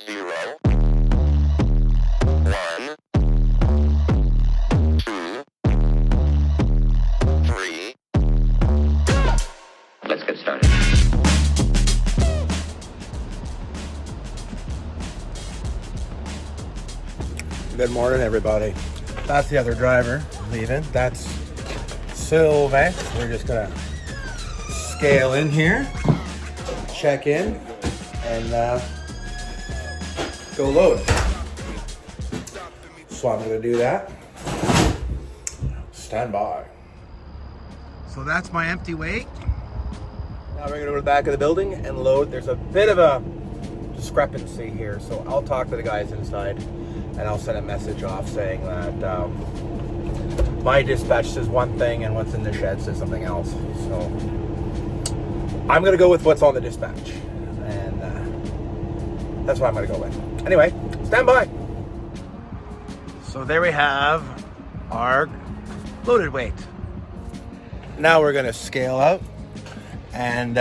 0, 1, 2, 3. Let's get started. Good morning, everybody. That's the other driver leaving. That's Sylvain. We're just gonna scale in here, check in, and go load. So I'm gonna do that. Stand by. So that's my empty weight. Now we're gonna go to the back of the building and load. There's a bit of a discrepancy here, so I'll talk to the guys inside and I'll send a message off saying that my dispatch says one thing and what's in the shed says something else. So I'm gonna go with what's on the dispatch, and that's what I'm gonna go with. Anyway, stand by. So there we have our loaded weight. Now we're gonna scale out and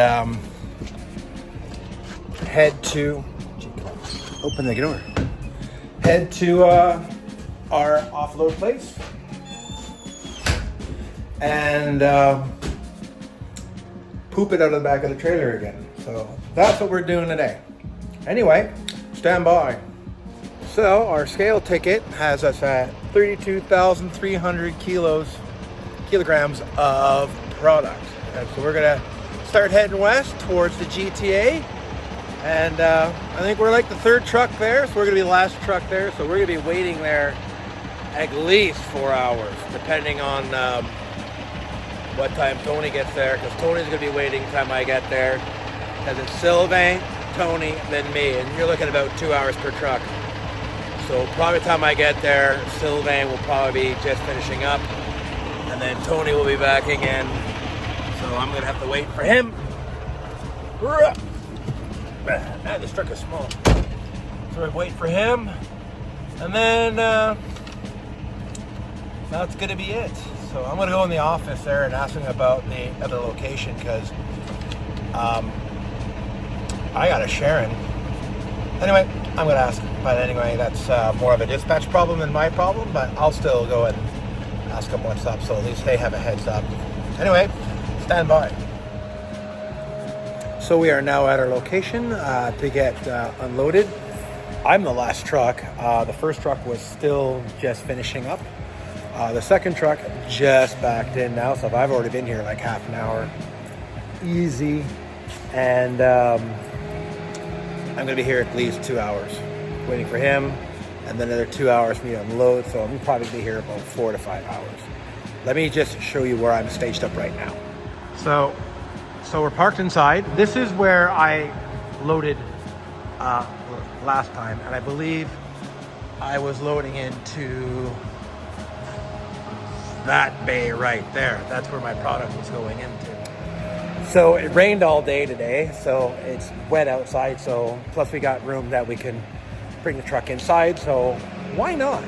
head to, open the door, head to our offload place and poop it out of the back of the trailer again. So that's what we're doing today. Anyway, stand by. So our scale ticket has us at 32,300 kilograms of product. And so we're gonna start heading west towards the GTA. And I think we're like the third truck there, so we're gonna be the last truck there. So we're gonna be waiting there at least 4 hours, depending on what time Tony gets there, because Tony's gonna be waiting time I get there. Because it's Sylvain, Tony, then me, and you're looking at about 2 hours per truck. So probably the time I get there, Sylvain will probably be just finishing up, and then Tony will be back again. So I'm gonna have to wait for him. This truck is small. So I wait for him, and then that's gonna be it. So I'm gonna go in the office there and ask him about the other location, because I got a Sharon. Anyway, I'm gonna ask. But anyway, that's more of a dispatch problem than my problem, but I'll still go and ask them what's up, so at least they have a heads up. Anyway, stand by. So we are now at our location to get unloaded. I'm the last truck. The first truck was still just finishing up. The second truck just backed in now, so I've already been here like half an hour. Easy. And I'm gonna be here at least 2 hours waiting for him, and then another 2 hours for me to unload, so I'm probably be here about 4 to 5 hours. Let me just show you where I'm staged up right now. So we're parked inside. This is where I loaded last time, and I believe I was loading into that bay right there. That's where my product was going into. So it rained all day today, so it's wet outside, so plus we got room that we can bring the truck inside, so why not?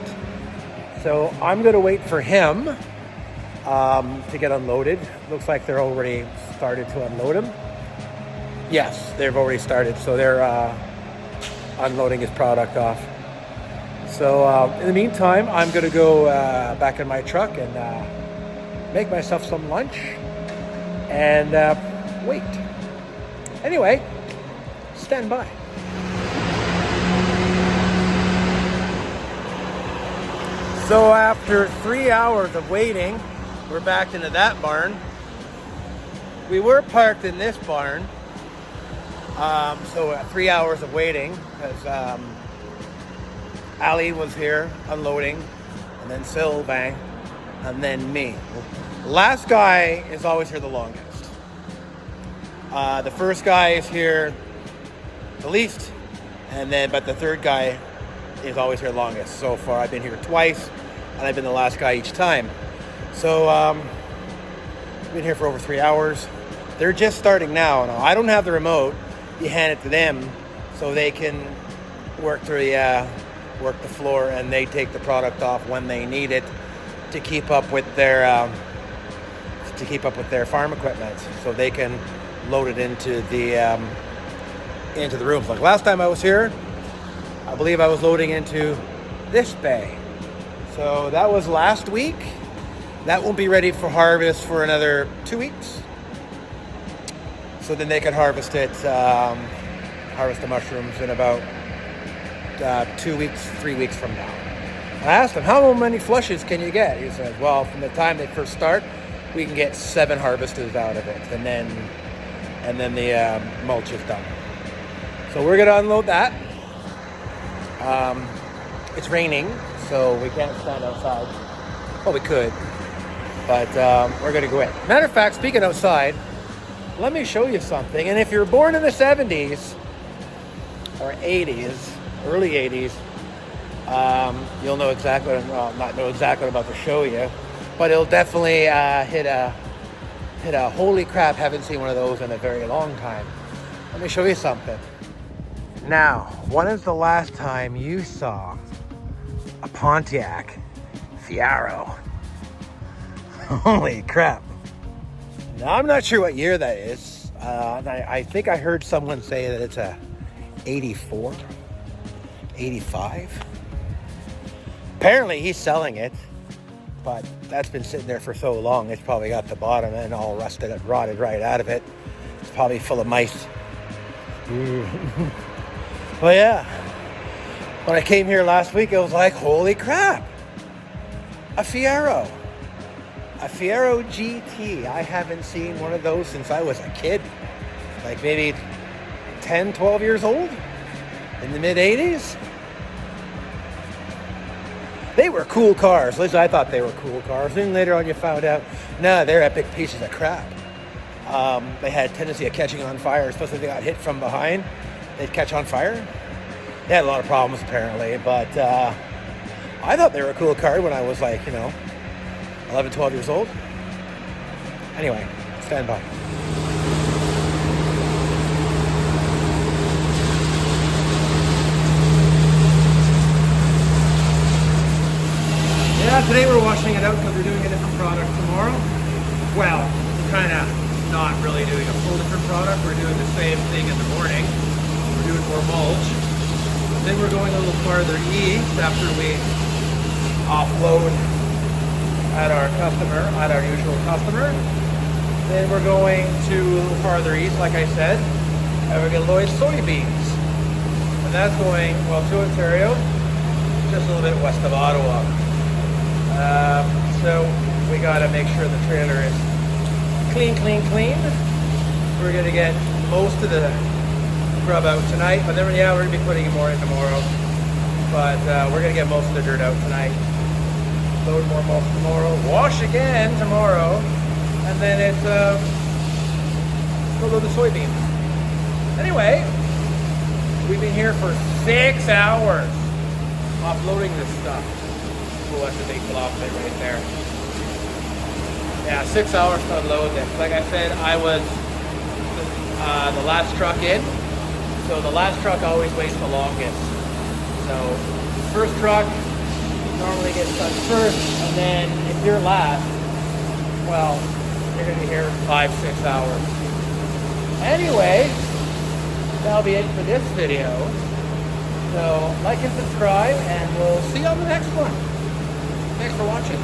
So I'm gonna wait for him to get unloaded. Looks like they're already started to unload him. Yes, they've already started, so they're unloading his product off. So in the meantime, I'm gonna go back in my truck and make myself some lunch and wait. Anyway, stand by. So after 3 hours of waiting, we're back into that barn. We were parked in this barn. So 3 hours of waiting, because Ali was here unloading, and then Sylvain, and then me. Last guy is always here the longest. The first guy is here the least, but the third guy is always here longest. So far, I've been here twice, and I've been the last guy each time. So, I've been here for over 3 hours. They're just starting now. Now, I don't have the remote. You hand it to them, so they can work the floor, and they take the product off when they need it to keep up with their farm equipment, so they can load it into the rooms. Like last time I was here, I believe I was loading into this bay. So that was last week. That won't be ready for harvest for another 2 weeks. So then they could harvest it, harvest the mushrooms in about 2 weeks, 3 weeks from now. I asked him, how many flushes can you get? He said, well, from the time they first start, we can get 7 harvesters out of it. And then the mulch is done. So we're gonna unload that. It's raining, so we can't stand outside. Well, we could, but we're gonna go in. Matter of fact, speaking outside, let me show you something. And if you're born in the 70s or 80s, early 80s, you'll know exactly, well, not know exactly what I'm about to show you, but it'll definitely hit a holy crap, haven't seen one of those in a very long time. Let me show you something. Now, when is the last time you saw a Pontiac Fiero? Holy crap. Now, I'm not sure what year that is. I think I heard someone say that it's a 84, 85. Apparently he's selling it, but that's been sitting there for so long, it's probably got the bottom end all rusted and rotted right out of it. It's probably full of mice. Well, yeah, when I came here last week, it was like, holy crap, a Fiero GT. I haven't seen one of those since I was a kid, like maybe 10, 12 years old, in the mid 80s. They were cool cars. At least I thought they were cool cars. Then later on you found out, no, they're epic pieces of crap. They had a tendency of catching on fire, especially if they got hit from behind. They'd catch on fire. They had a lot of problems apparently, but I thought they were a cool car when I was like, 11, 12 years old. Anyway, stand by. Yeah, today we're washing it out because we're doing a different product tomorrow. Well, kind of not really doing a full different product. We're doing the same thing in the morning. We're doing more mulch. Then we're going a little farther east after we offload at our usual customer. Then we're going to a little farther east, like I said, and we're going to load soybeans. And that's going, to Ontario, just a little bit west of Ottawa. So we got to make sure the trailer is clean. We're going to get most of the grub out tonight, but then we're going to be putting more in tomorrow. But we're going to get most of the dirt out tonight. Load more mulch tomorrow. Wash again tomorrow. And then it's we'll load the soybeans. Anyway, we've been here for 6 hours offloading this stuff. Oh, that's a big block right there. Yeah, 6 hours to unload this. Like I said, I was the last truck in. So the last truck always waits the longest. So first truck normally gets done first, and then if you're last, well, you're going to be here 5-6 hours. Anyway, that'll be it for this video. So like and subscribe, and we'll see you on the next one. Thanks for watching.